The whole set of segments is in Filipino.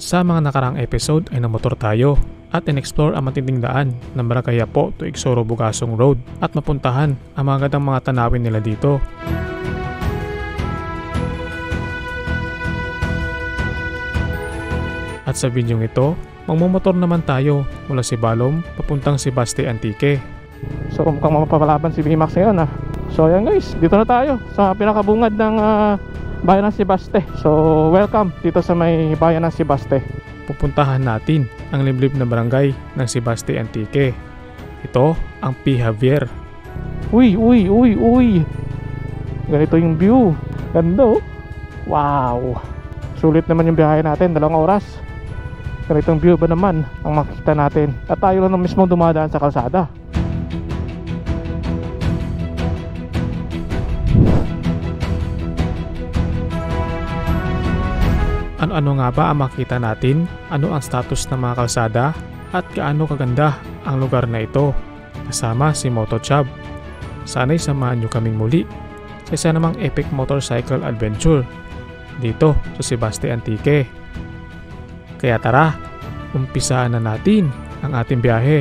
Sa mga nakaraang episode ay namotor tayo at in-explore ang matinding daan ng Barangay Apo to Igsoro Bugasong Road at mapuntahan ang mga gandang mga tanawin nila dito. At sa videong ito, magmumotor naman tayo mula Sibalom papuntang Sibaste Antique. So mukhang mapapalaban si VMAX ngayon ah. So ayan guys, dito na tayo sa pinakabungad ng bayan ng Sibaste. So welcome dito sa may bayan ng Sibaste. Pupuntahan natin ang liblib na barangay ng Sibaste Antique. Ito ang P. Javier. Uy. Ganito yung view. Ganda oh. Wow. Sulit naman yung biyahe natin, 2 oras. Ganitong view ba naman ang makikita natin. At tayo lang mismo dumadaan sa kalsada. Ano-ano nga ba ang makita natin? Ano ang status ng mga kalsada? At gaano kaganda ang lugar na ito? Kasama si Motochab. Sana'y samahan nyo kaming muli sa isa namang epic motorcycle adventure dito sa Sibaste Antique. Kaya tara, umpisaan na natin ang ating biyahe.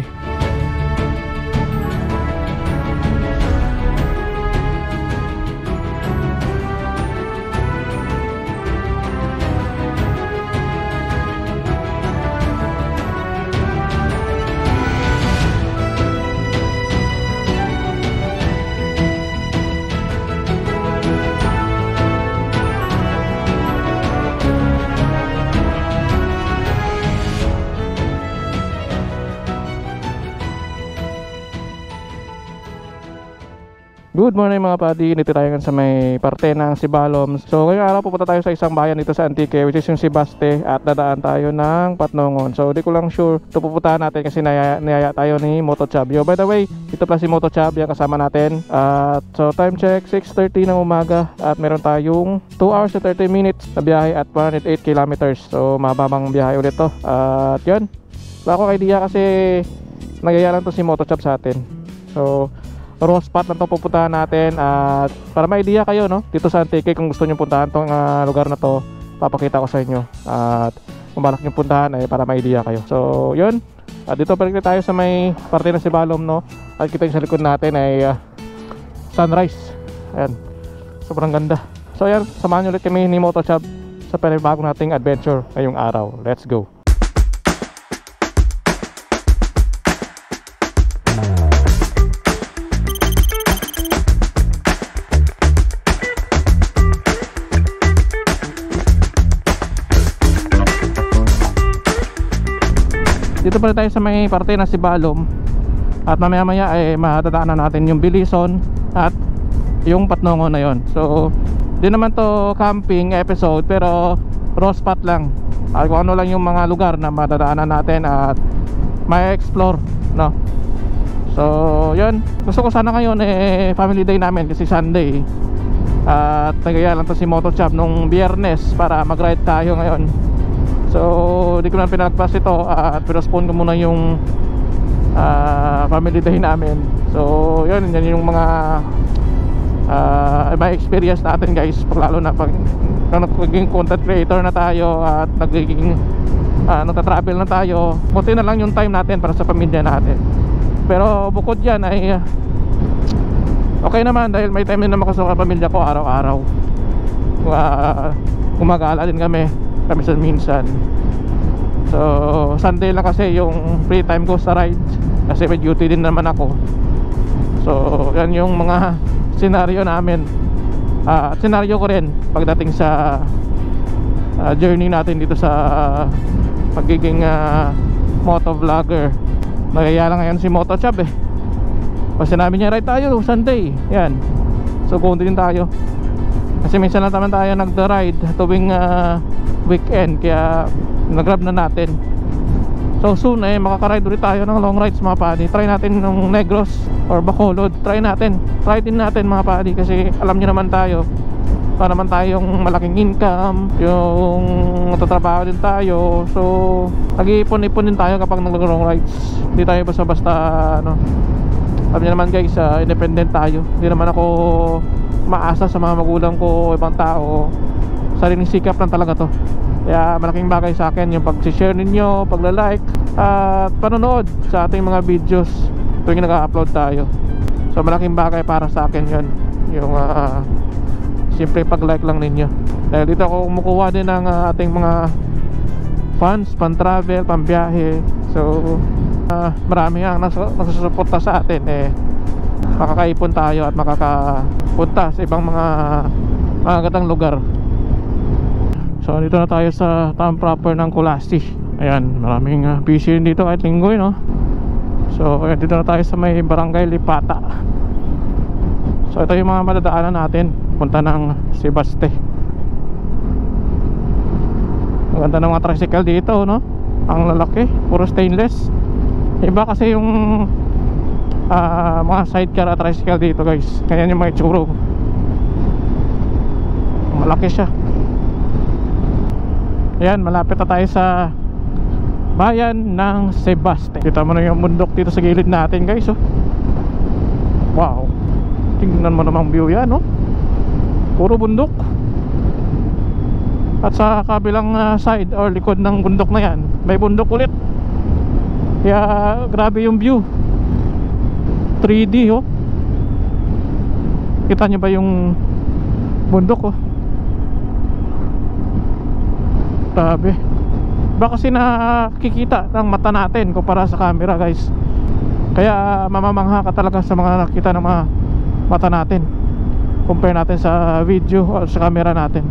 Good morning mga padi, dito tayo sa may parte ng Sibalom. So ngayong araw pupunta tayo sa isang bayan dito sa Antique, which is yung Sibaste, at dadaan tayo ng Patnongon. So di ko lang sure ito pupuntahan natin kasi niyaya tayo ni Motochab. By the way, ito pala si Motochab, yung kasama natin. So time check, 6:30 ng umaga at meron tayong 2 hours and 30 minutes na biyahe at 108 kilometers. So mababang biyahe ulit to. At yun, wala akong idea kasi nagyaya lang to si Motochab sa atin. So raw spot lang itong pupuntahan natin at para may idea kayo no, dito sa Antique kung gusto nyo puntahan itong lugar na to, papakita ko sa inyo at kung balak nyo puntahan ay para may idea kayo. So yun, dito balik tayo sa may parte ng Sibalom no, at kita yung sa likod natin ay sunrise. Ayan, sobrang ganda. So ayan, samahan nyo ulit kami ni Motochab sa panibagong nating adventure ngayong araw. Let's go. Dito pala tayo sa may parte na Sibalom at mamaya ay matadaanan natin yung Bilison at yung Patnongon na yon. So di naman to camping episode pero raw spot lang at kung ano lang yung mga lugar na matadaanan natin at may explore no. So yun, gusto ko sana ngayon family day namin kasi Sunday at nagaya lang to si Motochab nung Biyernes para mag ride tayo ngayon. So di ko na pinagpas ito at pinospone ko muna yung family day namin. So yun, yan yung mga may experience natin guys, lalo na pag nagiging content creator na tayo at nagiging nagta-travel na tayo. Kunti na lang yung time natin para sa pamilya natin. Pero bukod yan ay okay naman dahil may time din naman ako sa pamilya ko araw-araw. Gumagala din kami sa minsan. So Sunday lang kasi yung free time ko sa ride kasi may duty din naman ako. So yan yung mga senaryo namin. Senaryo ko rin pagdating sa journey natin dito sa pagiging motovlogger. Nagaya lang ngayon si Motochab kasi sinabi niya ride tayo Sunday. Yan, so kundi din tayo kasi minsan lang naman tayo nagda-ride tuwing weekend, kaya nag-grab na natin. So soon makaka-ride ulit tayo ng long rides mga padi. Try natin ng Negros or Bacolod. Try din natin mga padi kasi alam nyo naman tayo, para naman tayong malaking income, yung natatrabaho din tayo. So nag-iipon-ipon din tayo kapag nag-long rides. Hindi tayo basta-basta ano. Alam nyo naman guys, independent tayo. Hindi naman ako maasa sa mga magulang ko o ibang tao. sariling sikap lang talaga to. Kaya malaking bagay sa akin yung pag-share ninyo, pagla-like at panonood sa ating mga videos tuwing nag-upload tayo. So malaking bagay para sa akin yun, yung siyempre pag-like lang ninyo. Dahil dito ako kumukuha din ng ating mga funds, pan-travel, pambiyahe. So marami ang nagsusuporta sa atin, makakaipon tayo at makakapunta sa ibang mga magagandang lugar. So dito na tayo sa town proper ng Colassi. Ayan, maraming busy dito kahit linggo, no? So ayan, dito na tayo sa may barangay Lipata. So ito yung mga madadaanan natin punta ng Sebaste. Maganda ng mga tricycle dito, no? Ang lalaki, puro stainless. Iba kasi yung mga sidecar at tricycle dito, guys. Ganyan yung mga itsuro. Malaki siya. Ayan, malapit na tayo sa bayan ng Sebaste. Kita mo na yung bundok dito sa gilid natin, guys, oh. Wow, tingnan mo namang view yan, oh. Puro bundok. At sa kabilang side or likod ng bundok na yan, may bundok ulit. Kaya grabe yung view, 3D, oh. Kita nyo ba yung bundok, oh? Grabe. Baka kasi nakikita ng mata natin kumpara sa camera, guys. Kaya mamamangha ka talaga sa mga nakita ng mga mata natin compare natin sa video o sa camera natin.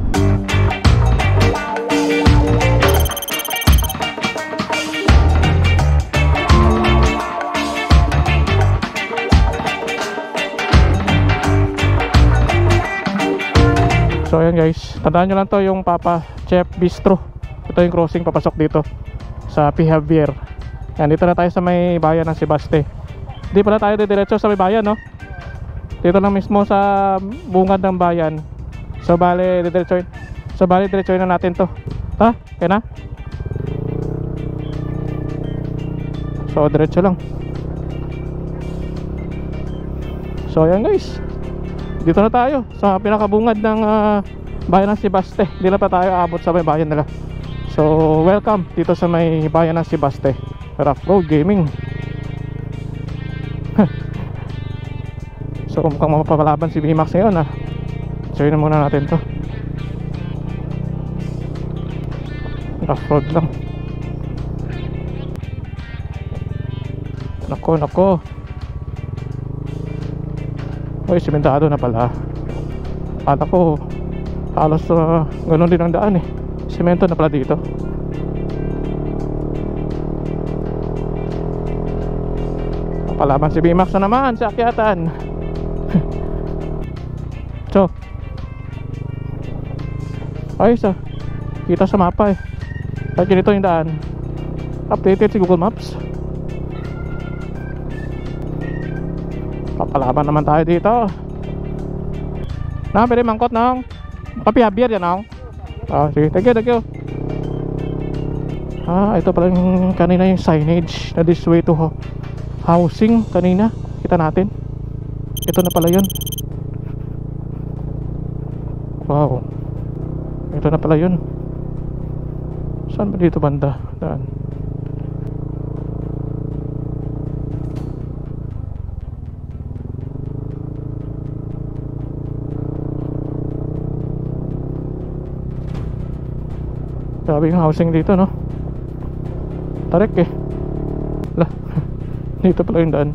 So ayan, guys, tandaan nyo lang to, yung Papa Chef Bistro. Ito yung crossing papasok dito sa P. Javier. Yan, dito na tayo sa may bayan ng Sebaste. Hindi pala tayo diretso sa may bayan, no? Dito lang mismo sa bungad ng bayan. So bale diretsoin na natin to. Ha? Kaya na? So diretso lang. So ayan, guys, dito na tayo sa pinakabungad ng bayan ng Sebaste. Hindi na pa tayo abot sa may bayan nila. So welcome dito sa may bayan ng Sebaste, Rough Road Gaming. So mukhang mapapalaban si VMAX ngayon, Join na muna natin to. Rough road lang. Nako. Uy, simentado na pala. Kala ko halos ganun din ang daan, semento na pala dito. Palaban si VMAX na naman sa akyatan. So ayos, kita sa mapa, At ganito yung daan, updated si Google Maps. Papalaban naman tayo dito. Pwede mangkot nang Papi Javier yan, nang. Sige, thank you. Ito pala yung kanina yung signage na this way to housing kanina. Kita natin. Ito na pala yun. Wow. Ito na pala yun. Saan ba dito banda? Daan. Grabe yung housing dito, no? Tarik lah. Dito pala yung daan.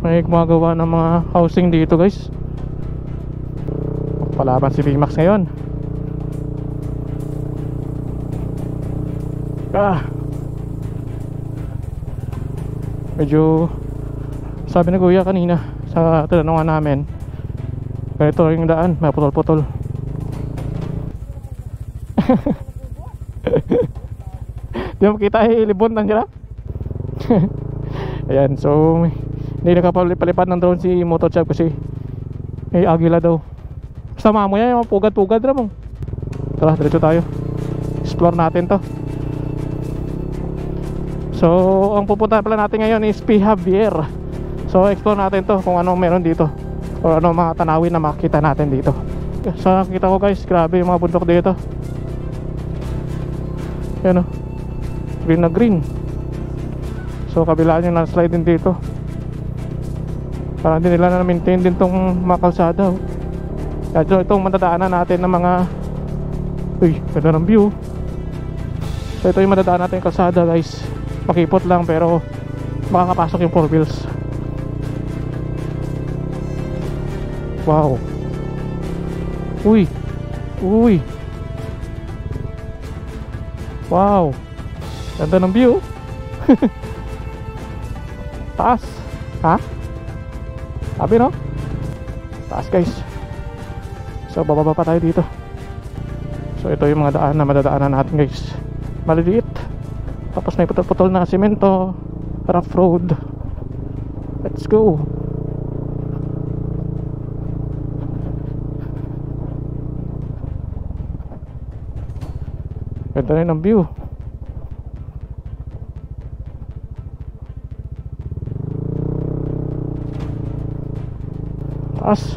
May gumagawa ng mga housing dito, guys. Palaban si VMAX ngayon. Medyo sabi na kuya kanina sa tinanungan namin, ganito yung daan, may putol-putol. Di mo kita ilibon nandiyan. Ayan, so hindi nakapalipad ng drone si Motochab kasi may agila daw. Basta mamaya yung pugad-pugad ramong. Tara, diretso tayo. Explore natin to. So ang pupuntahan pala natin ngayon is P. Javier. So explore natin to kung ano meron dito. o ano mga tanawin na makikita natin dito. Sa nakikita ko guys, grabe yung mga bundok dito. Yan o, green na green. So kabilaan yung landslide din dito. Parang din nila na maintain din tong mga kalsada oh. So itong matadaanan natin ng mga, uy, ganda ng view. So ito yung matadaanan natin yung kalsada guys. Makipot lang pero makakapasok yung 4 wheels. Wow. Uy. Uy. Wow. Ganda ng view. Taas. Ha? Sabi no? Taas guys. So bababa pa tayo dito. So ito yung mga daan na madadaanan natin guys. Maliliit. Tapos may putol-putol na semento. Rough road. Let's go. Ganda rin ang view. Taas.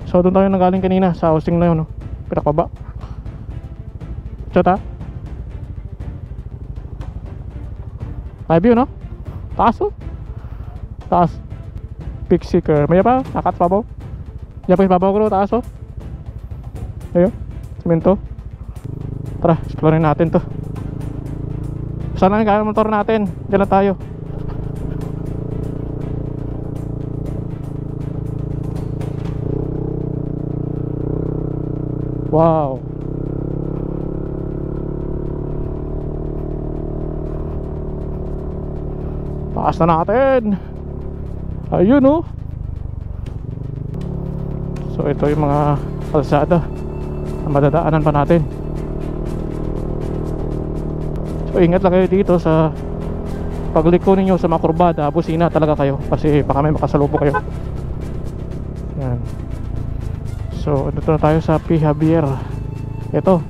So doon tayo nagaling kanina sa housing na yun no? Pinakababa. Chota. May view no? Taas oh. Taas. Peak seeker. May pa? Nakat pa ba? Yan pa yung babaw ko taas oh. Ayun. Semento. Tara, explorein natin to. Saan na yung motor natin? Diyan na tayo. Wow. Taas na natin. Ayun oh. So ito yung mga kalsada na madadaanan pa natin. So ingat lang kayo dito sa pagliko ninyo sa mga kurbada. Busina talaga kayo kasi baka may makasalubong kayo. Yan. So dito na tayo sa P. Javier. Ito,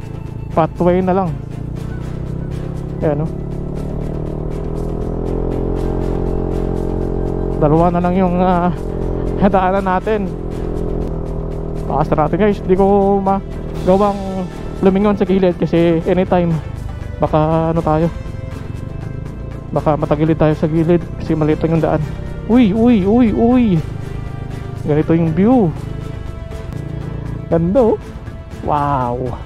pathway na lang. Ayan o. Dalawa na lang yung daanan natin. Taas na natin guys. Hindi ko magawang lumingon sa gilid kasi anytime baka ano tayo, baka matagilid tayo sa gilid kasi maliit lang yung daan. Uy, uy, uy, uy. Ganito yung view. Ganda oh. Wow.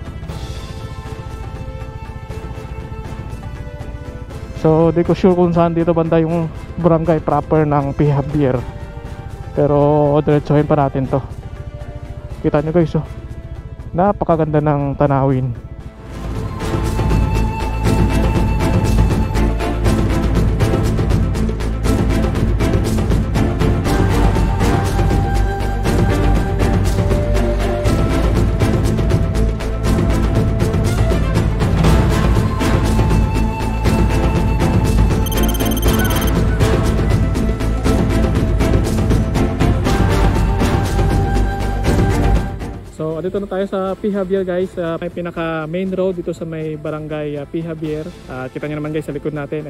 So di ko sure kung saan dito banda yung barangay proper ng P. Javier, pero diretsuhin pa natin to. Kita nyo guys oh, napakaganda ng tanawin. Dito na tayo sa P. Javier guys. May pinaka main road dito sa may barangay P. Javier. Kita nyo naman guys sa likod natin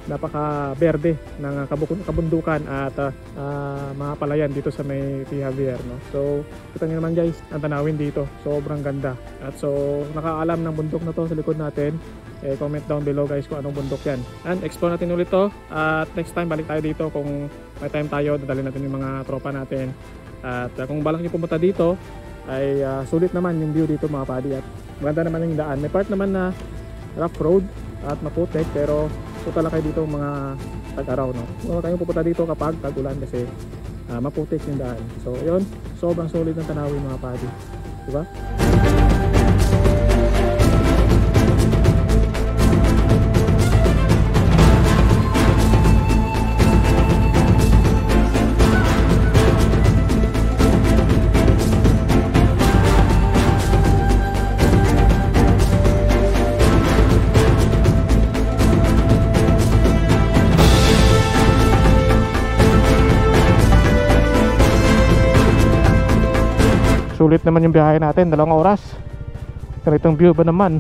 napaka berde ng kabundukan at mga palayan dito sa may P. Javier no? So kita nyo naman guys ang tanawin dito, sobrang ganda. At so nakaalam ng bundok na to sa likod natin, comment down below guys kung anong bundok yan. And explore natin ulit to. At next time balik tayo dito kung may time tayo, dadalhin natin yung mga tropa natin. At kung balak nyo pumunta dito ay sulit naman yung view dito mga padi. At maganda naman yung daan. May part naman na rough road at maputik, pero punta lang kayo dito mga tag-araw no? Huwag tayong pupunta dito kapag tag-ulan kasi maputik yung daan. So yun, sobrang solid ng tanawin mga padi, diba? Sulit naman yung biyahe natin, 2 oras. Ganitong view ba naman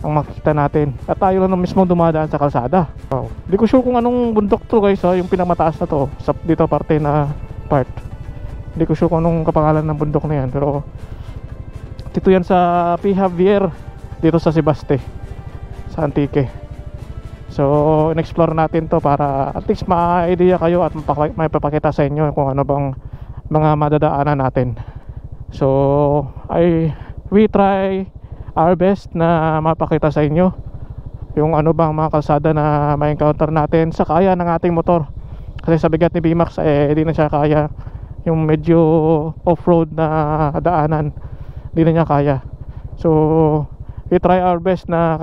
ang makikita natin. At tayo lang mismo dumadaan sa kalsada. Wow. Hindi ko sure kung anong bundok to guys yung pinamataas na to sa dito parte na part. Hindi ko sure kung anong kapangalan ng bundok na yan, pero dito yan sa P. Javier, dito sa Sebaste, sa Antique. So in-explore natin to para at least ma-idea kayo at may papakita sa inyo kung ano bang mga madadaanan natin. So we try our best na mapakita sa inyo yung ano bang mga kalsada na ma-encounter natin sa kaya ng ating motor. Kasi sa bigat ni VMAX di na siya kaya yung medyo off-road na daanan, di na niya kaya. So we try our best na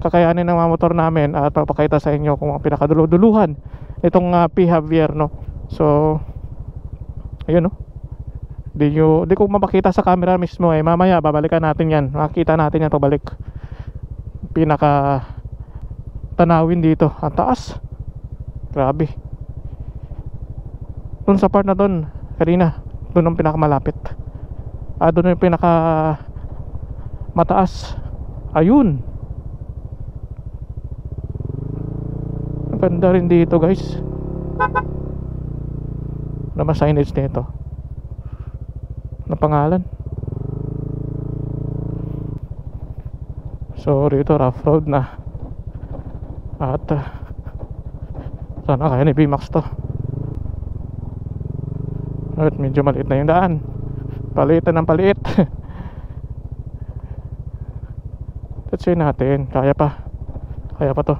kakayanin ng mga motor namin at papakita sa inyo kung ang pinakaduluduluhan itong P. Javier, no. So ayun, no, di ko mapakita sa camera mismo mamaya babalikan natin yan, makikita natin yan pabalik. Pinaka tanawin dito, ang taas, grabe. Dun sa part na dun kanina, dun ang pinakamalapit, dun yung pinaka mataas. Ayun, ang ganda rin dito guys. Ano ba signage nito? Ano pangalan? So dito rough road na. At sana kaya ni VMAX to. At medyo maliit na yung daan, palitan ng paliit. Let's say natin kaya pa to.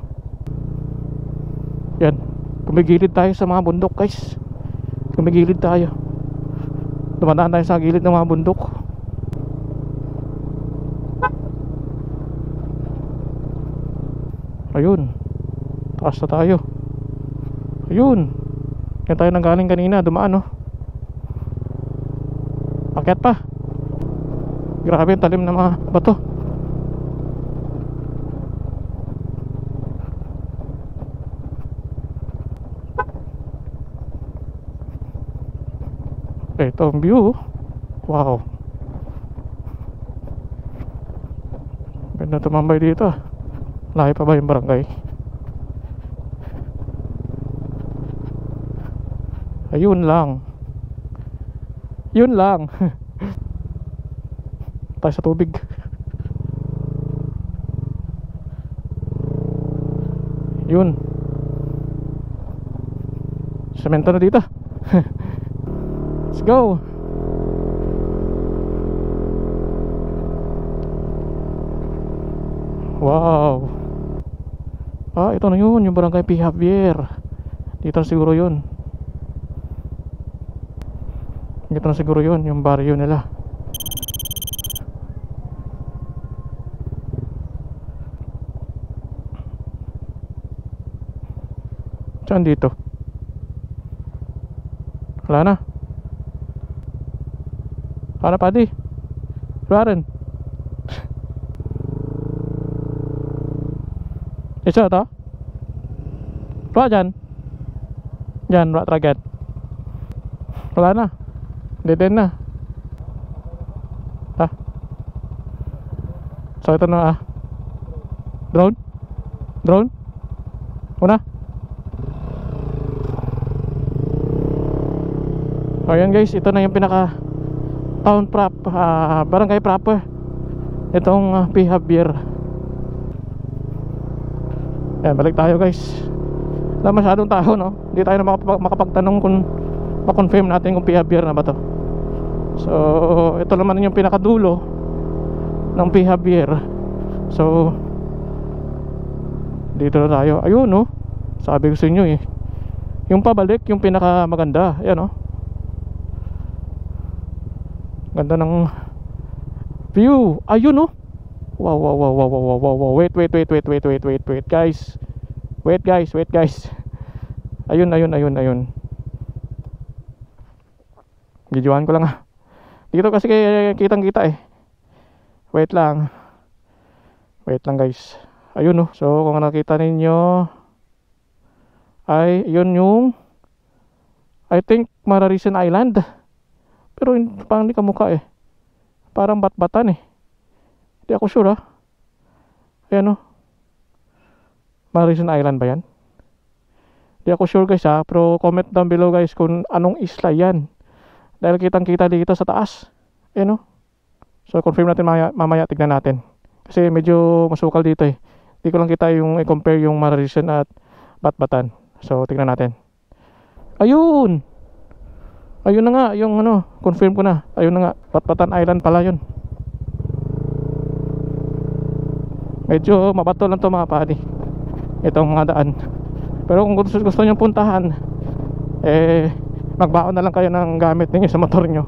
Yan, kumigilid tayo sa mga bundok guys. Kumigilid tayo, dumadaan tayo sa gilid ng mga bundok. Ayun, taas na tayo. Ayun, yan tayo nang galing kanina, dumaan, no. Akyat pa. Grabe yung talim ng mga bato. Ito ang view. Wow, ganda tumambay dito. Layo pa ba yung barangay? Ayun lang. Yun lang. Tayo sa tubig. Yun, semento na dito. Let's go. Wow. Ito na yun, yung barangay P. Javier. Dito na siguro yun. Dito na siguro yun, yung barrio nila. Saan dito? Wala na. Wala na, padi. Wala rin. Isa ito? Wala dyan. Dyan, wala tragat. Wala na. Dead end na. So ito na. Drone? Drone? Una? Ayan guys, ito na yung pinaka town barangay proper itong P. Javier. Ayan, balik tayo guys. Wala masyadong tao, no? Hindi tayo na makapagtanong kung ma-confirm natin kung P. Javier na ba to. So ito naman yung pinakadulo ng P. Javier. So dito na tayo. Ayun, no? Sabi ko sa inyo yung pabalik yung pinaka maganda. Ayan, no? Ganda ng view. Ayun, no? Wow. Wait guys. Wait guys. Ayun. Videoan ko lang dito kasi kitang kita Wait lang guys. Ayun, no? So kung nakita ninyo ay yun yung I think Mararisen Island. Pero parang hindi kamukha parang batbatan Hindi ako sure Ayan, no? Mararisen Island ba yan? Hindi ako sure guys Pero comment down below guys kung anong isla yan Dahil kitang kita dito sa taas. Ayan o. So confirm natin mamaya, tignan natin. Kasi medyo masukal dito eh. Hindi ko lang kita yung i-compare yung Maricen at Batbatan. So tignan natin. Ayun! Ayun na nga, yung ano, confirm ko na. Ayun na nga, Batbatan Island pala yun. Medyo mabato lang to mga padi, itong mga daan. Pero kung gusto nyo puntahan, magbaon na lang kayo ng gamit ninyo sa motor nyo,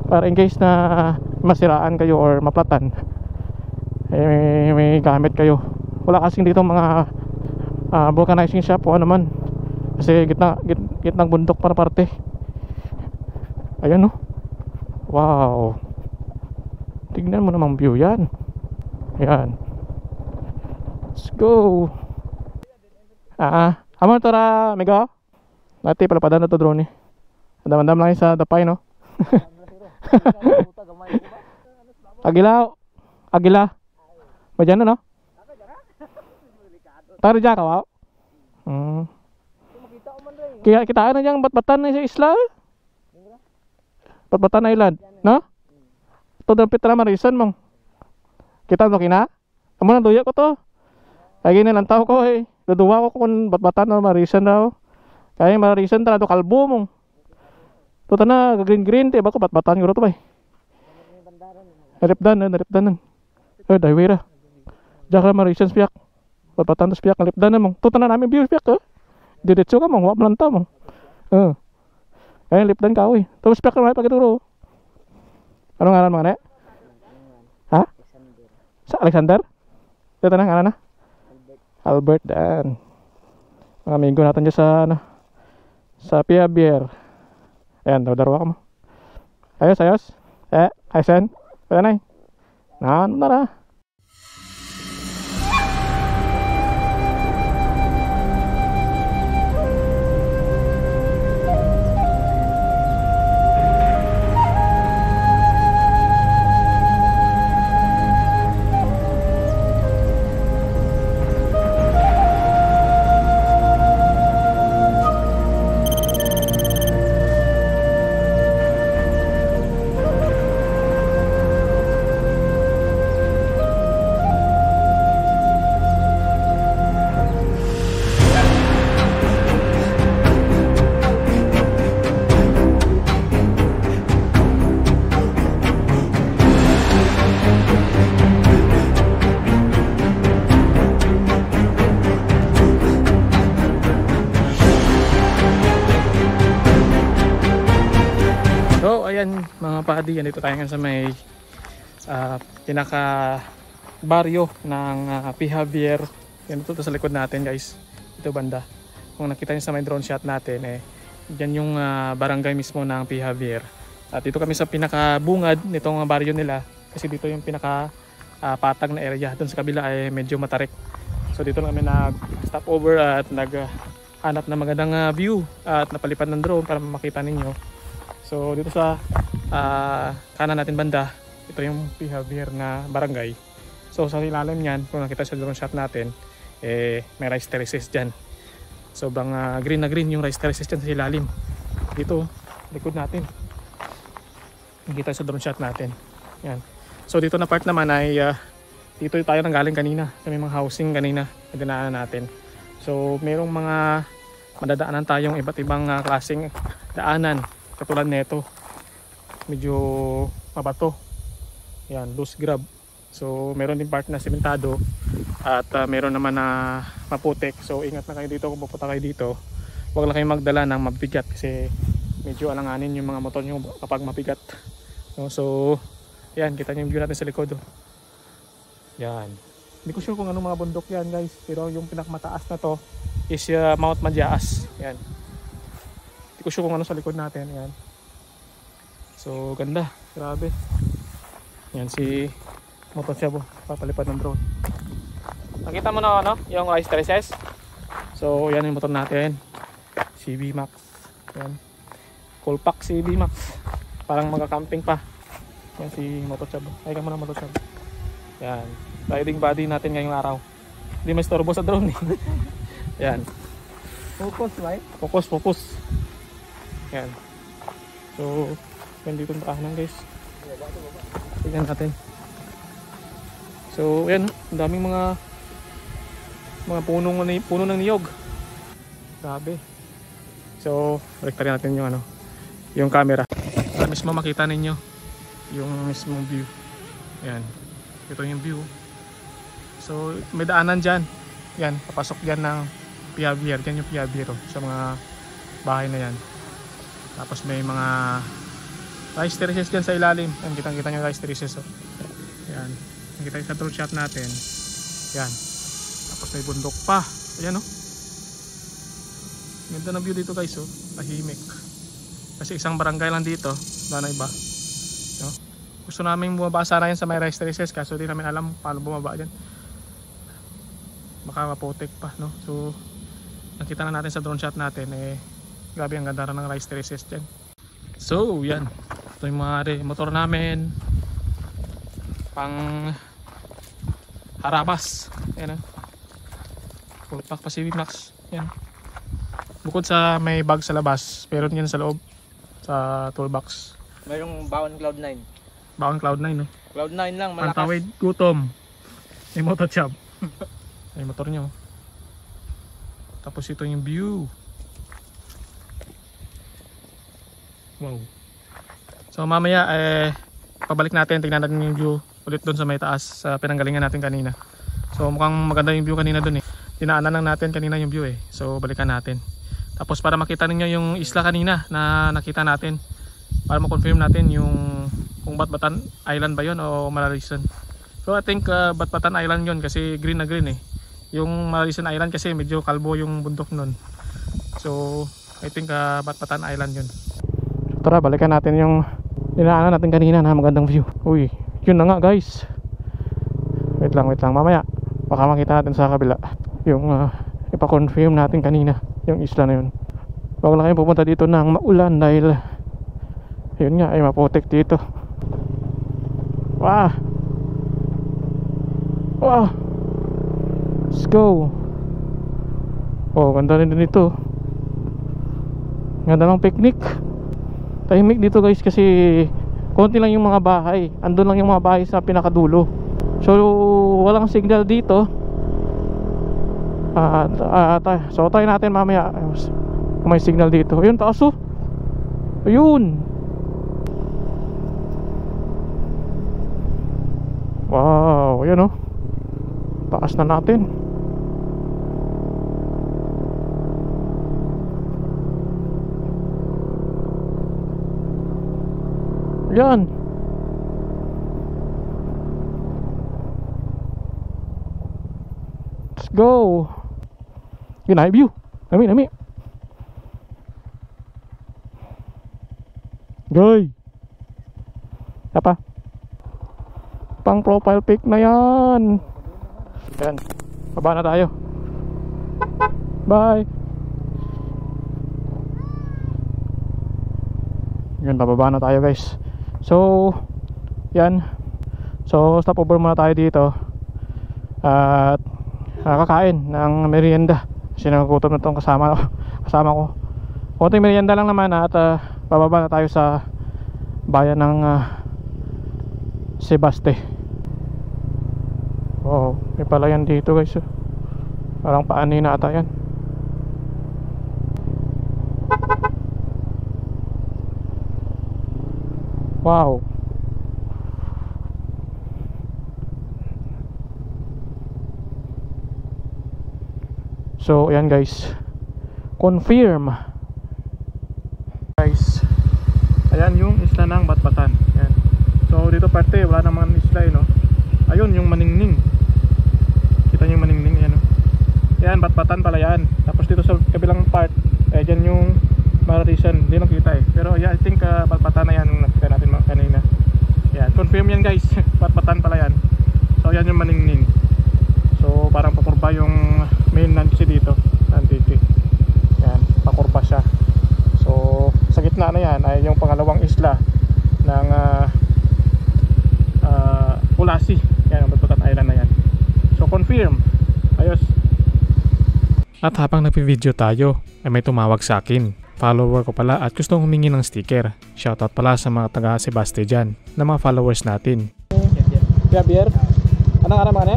para in case na masiraan kayo or maplatan, may gamit kayo. Wala kasing dito mga vulcanizing shop o ano man, kasi gitnang bundok para parte. Ayan no. Wow, tignan mo namang view yan. Ayan, let's go. Amo tora mega. Nati pala padano to drone. Andam-andam lang sa dapay no. Agila. Bajan no? Tara ja ka wow. Kaya kita na yang Batbatan sa isla. Batbatan Island, no? To dapat ra Maricen mong. Kita mo kina? Amo na duya ko to. Lagi na lang tao ko eh. Duduwa ko kung Batbatan o Maricen daw. Kaya Maricen ta to kalbo mong. Tuta na green te bako Batbatan ko to bay. Naripdan. Daiwira. Jaka Maricen spiak. Batbatan to spiak naripdan mong. Tuta na namin view spiak. Diretso ka mong, wa planta mong. Kaya lipdan ka oy. Tapos spiak na pagituro. Ano ngaran mga ne? Ha? Sa Alexander? Dito na ngaran na? Albert dan. Mga amigo natin dyan sa ano, sa Piabier. Ayan, darwa ka mo. Ayos. Aysen. Pwede na eh. Ano na. Ayan mga padi, dito tayo sa may pinaka baryo ng Pihavier. Yan ito sa likod natin guys, ito banda. Kung nakita nyo sa may drone shot natin dyan yung barangay mismo ng Pihavier. At dito kami sa pinaka bungad nitong baryo nila, kasi dito yung pinaka patag na area. Doon sa kabila ay medyo matarik. So dito lang kami nag stop over at naghanap ng magandang view at napalipad ng drone para makita ninyo. So dito sa kanan natin banda, ito yung Pihavier na barangay. So sa ilalim niyan, kung nakita sa drone shot natin, may rice terraces dyan. Sobrang green na green yung rice terraces dyan sa ilalim. Dito, likod natin, nakita sa drone shot natin. Yan. So dito na part naman ay dito tayo nang galing kanina. May mga housing kanina na dinaanan natin. So merong mga madadaanan tayong iba't ibang klaseng daanan. Katulad nito, medyo mabato. Yan, loose grab. So meron din part na sementado at meron naman na maputik. So ingat na kayo dito kung pupunta kayo dito. Huwag lang kayong magdala ng mabigat kasi medyo alanganin yung mga motor nyo kapag mabigat. So yan, kita nyo yung view natin sa likod. Yan. Hindi ko sure kung anong mga bundok yan guys, pero yung pinakamataas na to is Mount Majaas. Yan. Hindi ko sure kung ano sa likod natin. Yan. So ganda, grabe. Yan si Motochab, papalipad ng drone. Nakita mo na ano, yung rice terraces. So yan yung motor natin, CB Max. Yan. Full pack CB Max. Parang magka-camping pa. Yan si Motochab. Ay ka muna Motochab. Yan. Riding body natin ngayong araw. Hindi may storbo sa drone eh. Yan. Focus, right? Focus. Yan. So Yan dito ang daanan guys. Tingnan natin. So yan, ang daming mga puno ng niyog. Grabe. So balik natin yung yung camera para mismo makita ninyo yung mismong view. Ayan, ito yung view. So may daanan dyan. Yan, papasok dyan ng Piavier. Yan yung Piavier sa mga bahay na yan. Tapos may mga rice terraces dyan sa ilalim. Yan, kitang-kita nyo rice terraces. Yan, nakita yung sa drone shot natin. Yan, tapos may bundok pa. Ayan ganda ng view dito guys. Tahimik. Kasi isang barangay lang dito, wala na iba. Gusto namin bumaba sana yan sa may rice terraces, kaso di namin alam paano bumaba dyan. Baka mapotek pa, no? So nakita na natin sa drone shot natin, grabe ang ganda ng rice terraces dyan. So yan, ito yung mga motor namin pang harabas. Yan full pack pa si Max. Yan, bukod sa may bag sa labas, pero yan sa loob sa toolbox. Mayroong bawon Cloud9. Bawon Cloud9, no? Cloud9 lang, malakas. Pantawid, gutom. May motor chab. May motor nyo. Tapos ito yung view. Wow. So mamaya pabalik natin, tingnan natin yung view ulit doon sa may taas sa pinanggalingan natin kanina. So mukhang maganda yung view kanina doon Dinaanan lang natin kanina yung view So balikan natin. Tapos para makita niyo yung isla kanina na nakita natin, para ma-confirm natin yung kung Batbatan Island ba yun o Mararison. So I think Batbatan Island yun kasi green na green Yung Mararison Island kasi medyo kalbo yung bundok nun. So I think Batbatan Island yun. Tara, balikan natin yung dinaanan natin kanina na magandang view. Uy, yun na nga guys. Wait lang, mamaya baka makita natin sa kabila yung ipa-confirm natin kanina yung isla na yun. Huwag lang kayo pupunta dito ng maulan dahil yun nga ay mapotek dito. Wow, let's go. Ganda rin din ito. Ganda ng picnic. Tahimik dito guys kasi konti lang yung mga bahay. Andun lang yung mga bahay sa pinakadulo. So walang signal dito. So try natin mamaya kung may signal dito. Ayun, taas ayun. Wow, ayun taas na natin. Yan. Let's go. Yun na view. Nami. Goy. Apa? Pang profile pic na yan. Yan. Baba na tayo. Bye. Yan, bababa na tayo guys. So yan. So stop over muna tayo dito at kakain ng merienda kasi nagugutom na itong kasama ko. Konting merienda lang naman at bababa na tayo sa bayan ng Sebaste. Wow, may palayan dito guys. Parang paani na ata yan. Wow. So ayan guys, confirm guys. Ayan yung isla ng Batbatan. Ayan. So dito parte wala namang isla Ayun yung Maningning. Kita niyo yung Maningning yan Ayan, Batbatan pala yan. Tapos dito sa kabilang part dyan yung Mararison, hindi lang kita pero yeah, I think Batbatan na yan yung nakita natin kanina. Ayan, confirm yan guys. Batbatan pala yan. So yan yung Maningning. So parang pakurba yung mainland kasi dito nandito. Yan, pakurba siya. So sa gitna na yan ay yung pangalawang isla ng Ulasi. Yan ang Batbatan Island na yan. So confirm. Ayos. At habang nagpi-video tayo ay may tumawag sa akin. follower ko pala at gustong humingi ng sticker. Shoutout pala sa mga taga Sebaste dyan na mga followers natin. Javier? Anong araw mga ne?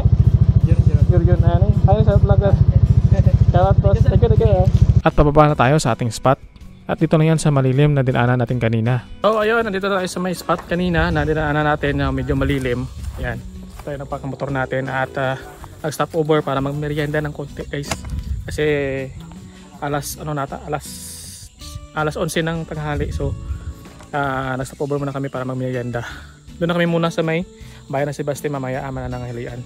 Yun na ne. Ayun sa vlogger. Shoutout po. Thank you. At pababa na tayo sa ating spot. At dito na yan sa malilim na dinaanan natin kanina. So ayun, nandito na tayo sa may spot kanina na dinaanan natin na medyo malilim. Yan. Tayo nagpakamotor natin at nag-stop over para magmerienda ng konti guys. Kasi alas 11 ng tanghali. So nag-stop over muna kami para magmerienda. Doon na kami muna sa may bayan ng Sebaste, mamaya ama na ng halian.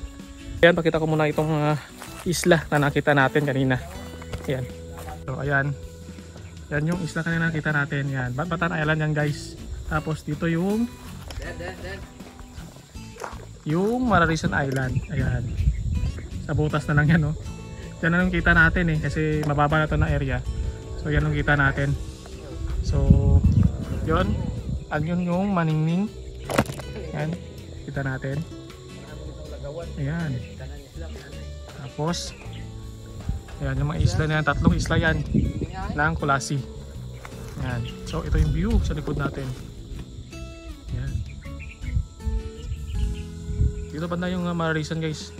Ayan, pakita ko muna itong isla na nakita natin kanina. Ayan. So ayan. Yan yung isla kanina nakita natin. Yan. Batbatan Island yan guys. Tapos dito yung Mararisan Island. Ayan. Sa butas na lang yan, no. Yan na yung kita natin eh. Kasi mababa na ito na area. So yan yung kita natin. So yun. Yun yung Maningning. Yan. Kita natin. Ayan. Tapos ayan yung mga isla na yan. Tatlong isla yan ng Kulasi. Ayan. So ito yung view sa likod natin. Ayan. Dito banda yung Mararisan guys.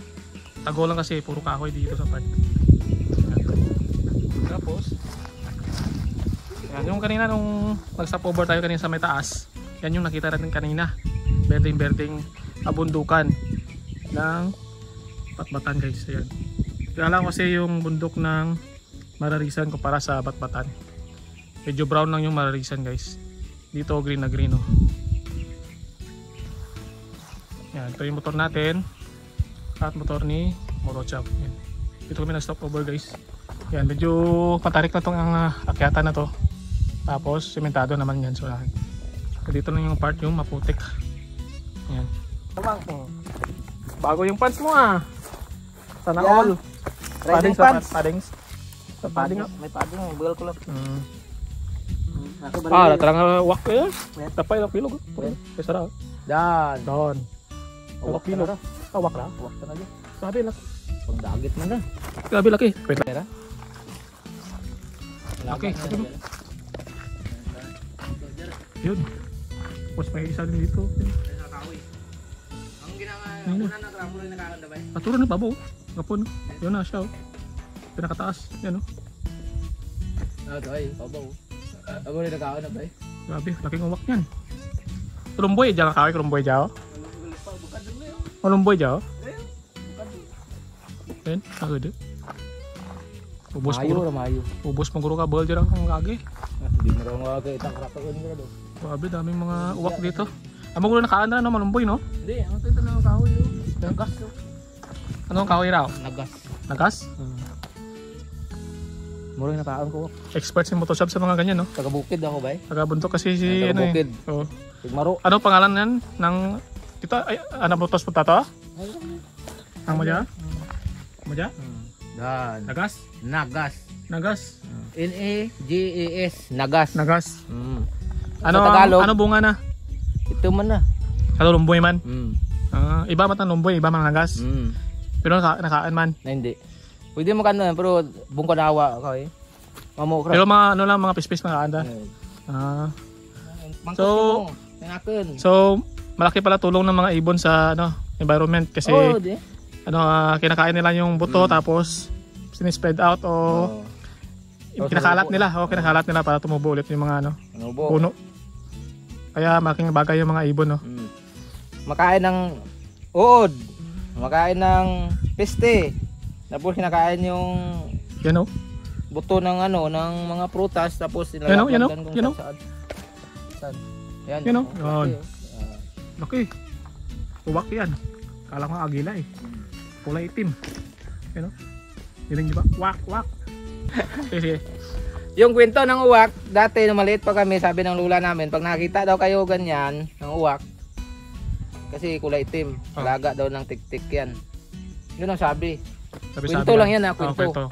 Tago lang kasi puro kahoy dito sa part. Tapos ayan, yung kanina nung nag-stop over tayo kanina sa may taas. Yan yung nakita natin kanina. Berding abundukan ng Batbatan guys. Ayan. Kaya lang kasi yung bundok ng Mararisan kumpara sa Batbatan. Medyo brown lang yung Mararisan guys. Dito green na green, oh. Yan, ito yung motor natin. At motor ni Motochab. Yan. Dito kami na stop over guys. Yan, medyo patarik na itong akyatan na to. Tapos sementado naman yan. So dito na yung part yung maputik. Yan. Bago yung pants mo ah. Sana all. Riding pants. Paddings. Sa padding. May padding, may bugal ko lang. Tarang wak ya. Tapay lang pilog. Kaya sarap. Dan. Doon. Wak pilog. Wak lang. Wak na lagi. Sabi lang. Pagdagit man na. Grabe laki. Wait lang. Okay. Yun. Tapos may isa din dito. Ang ginagawa na gramuloy na kakanda ba? Paturo na babo. Gapon. Yun na siya. Pinakataas. Yan o. Ay, babaw. Abo rin nakakaon na ba? Grabe. Laking uwak yan. Tulumboy. Diyan kakawin. Tulumboy dyan o. Tulumboy dyan o. Yan. Agad eh. Ubos Mayo. Mayo. Ubos pang guro ka. Bawal dyan ang kage. Hindi na raw mga kaitang karakaon nila do. Grabe. Daming mga uwak dito. Amo gulo nakaan na no. Malumboy no. Hindi. Ang ito na ang kahoy yun. Nagas yun. Anong kahoy raw? Nagas. Nagas? Murang nakaon ko. Expert si Motoshop sa mga ganyan no. Taga-bukid ako ba? Taga-buntok kasi si ano Taga-bukid. eh. Oh. Tigmaro. Ano pangalan yan ng ito ay ana motos punta to? Ang mo dyan? Mo dyan? Dan. Nagas? Nagas. Nagas. N-A-G-A-S. Nagas. Nagas. Sa Tagalog, ano bunga na? ito man na. Sa lumboy man. Mm. Iba man ang lumboy, iba man ang nagas. Pero nakaan man. Na hindi. Pwede mo kano pero bungkod awa ka eh. Mamukra. Pero mga ano lang mga pispis na kaanda. So malaki pala tulong ng mga ibon sa ano environment kasi kinakain nila yung buto tapos sinispread out o kinakalat nila para tumubo ulit yung mga ano puno. Kaya malaking bagay yung mga ibon no. Makain ng uod, makain ng peste. Tapos kinakain yung buto ng ano ng mga prutas tapos nilalagyan kung saan. Yan. Okay. Uwak yan. Kala ko agila eh. Kulay itim. Dinig ba? Wak. Sige. Yung kwento ng uwak, dati nung maliit pa kami, sabi ng lula namin, pag nakita daw kayo ganyan ng uwak, kasi kulay itim, alaga daw ng tik-tik yan. Yun ang sabi. Kwento lang yan ha, kwento.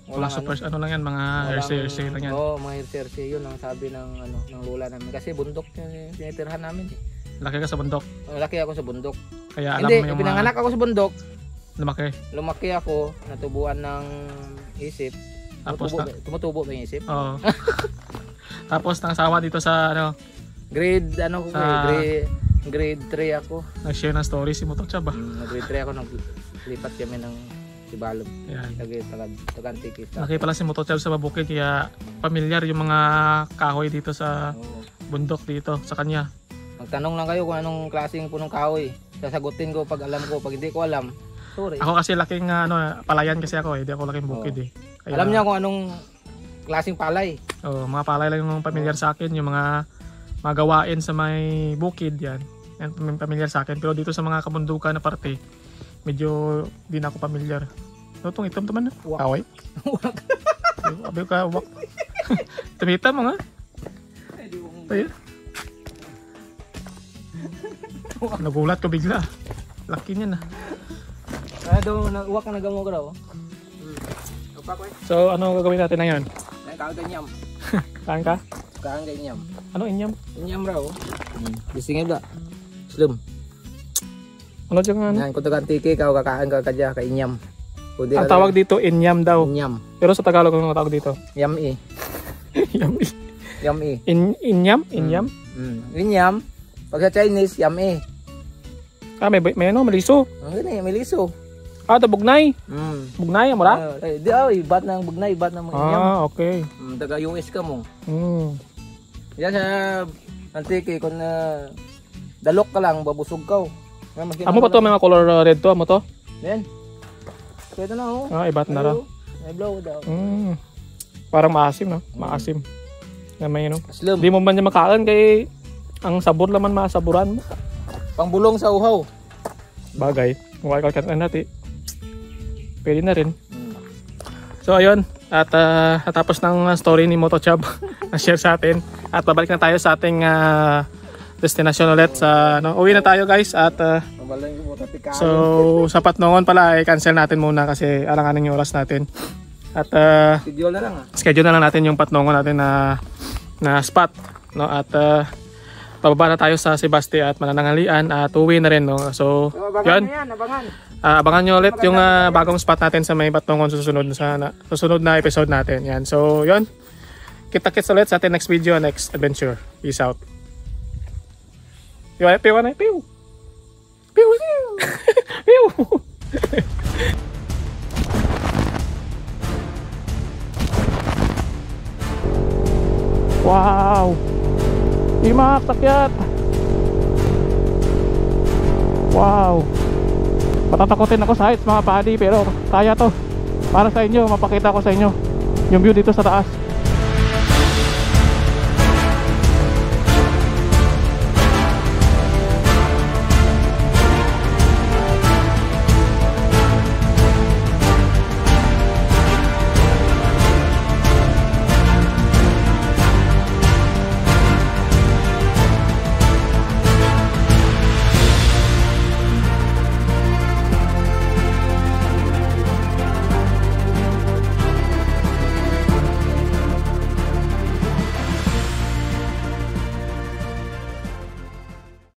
Walang super ano lang yan, mga hearsay lang yan. Oo, mga hearsay yun ang sabi ng lula namin. Kasi bundok yung tinitirhan namin. Laki ka sa bundok? Laki ako sa bundok. Kaya alam hindi, mo yung pinanganak ako sa bundok. Lumaki Ako, natubuan ng isip. Tapos Tumutubo ba yung isip? Oo. Tapos nangasawa dito sa ano, Grade ano ko Sa- grade 3 ako. nag-share ng story si Moto Chab. Grade 3 ako naglipat kami ng Sibalog. Yan. Taga-Antique. Nakita lang si Moto Chab sa Mabukid kaya familiar yung mga kahoy dito sa Oo. bundok dito sa kanya. Magtanong lang kayo kung anong klaseng punong kahoy. Sasagutin ko pag alam ko, pag hindi ko alam. Sorry. Ako kasi laking palayan kasi ako hindi ako laking bukid eh. Kaya, Alam niya kung anong klaseng palay. mga palay lang yung familiar sa akin, yung mga gawain sa may bukid yan. Yan familiar sa akin. Pero dito sa mga kabundukan na parte, medyo di na ako familiar. Ano itong itom naman? Wak. Kahoy? Abi ka, wak. Tumita mo nga. Ayun. Nagulat ko bigla. Laki niya na. Uwak ka nagamo ko daw. So ano gagawin natin ngayon? Kaganyam. Kain ka? Kaganyam. Ano inyam? Inyam raw. Gisingin ba? Slum. Ano dyan nga? Yan, kung taga-Antique, kakain ka kadya, kainyam. Ang tawag dito inyam daw. Inyam. Pero sa Tagalog ang tawag dito? Yam-i. Yam. Yam-i. Inyam? Inyam? Inyam. Pag sa Chinese, yam-i. Ah, may maliso. Ang gani, may liso. Ah, ito bugnay. Bugnay, mo ra? Di ibat ng bugnay, ibat ng inyam. Ah, okay. Taga-US ka mo. Mm. Yan sa Antique, kung dalok ka lang, babusog ka. Amo pa to, may mga color red to, amo to? Yan. Pwede na oh. Ah, ibat na ra. May blow daw. Parang maasim, no? Maasim. Na may, no? Slum. Hindi mo man niya makain kay ang sabor naman masaburan mo. Pangbulong sa uhaw. Bagay. Mukha ka natin. Pwede na rin. So ayun, at natapos ng story ni Moto Chab na share sa atin. At babalik na tayo sa ating destination ulit sa uwi na tayo guys at so sa Patnongon pala ay cancel natin muna kasi alanganin yung oras natin. At Schedule na lang schedule na lang natin yung Patnongon natin na spot, no? At pababa na tayo sa Sebasti at manananghalian at uwi na rin, no? So yun. Abangan nyo ulit yung bagong spot natin sa may Patnongon susunod na episode natin. Yan. So yun. Kita-kits ulit sa ating next video, next adventure. Peace out. Piu, piu, piu. Piu, piu. Wow. Imak, takyat. Wow. Patatakotin ako sa heights mga padi pero kaya to. Para sa inyo, mapakita ko sa inyo yung view dito sa taas.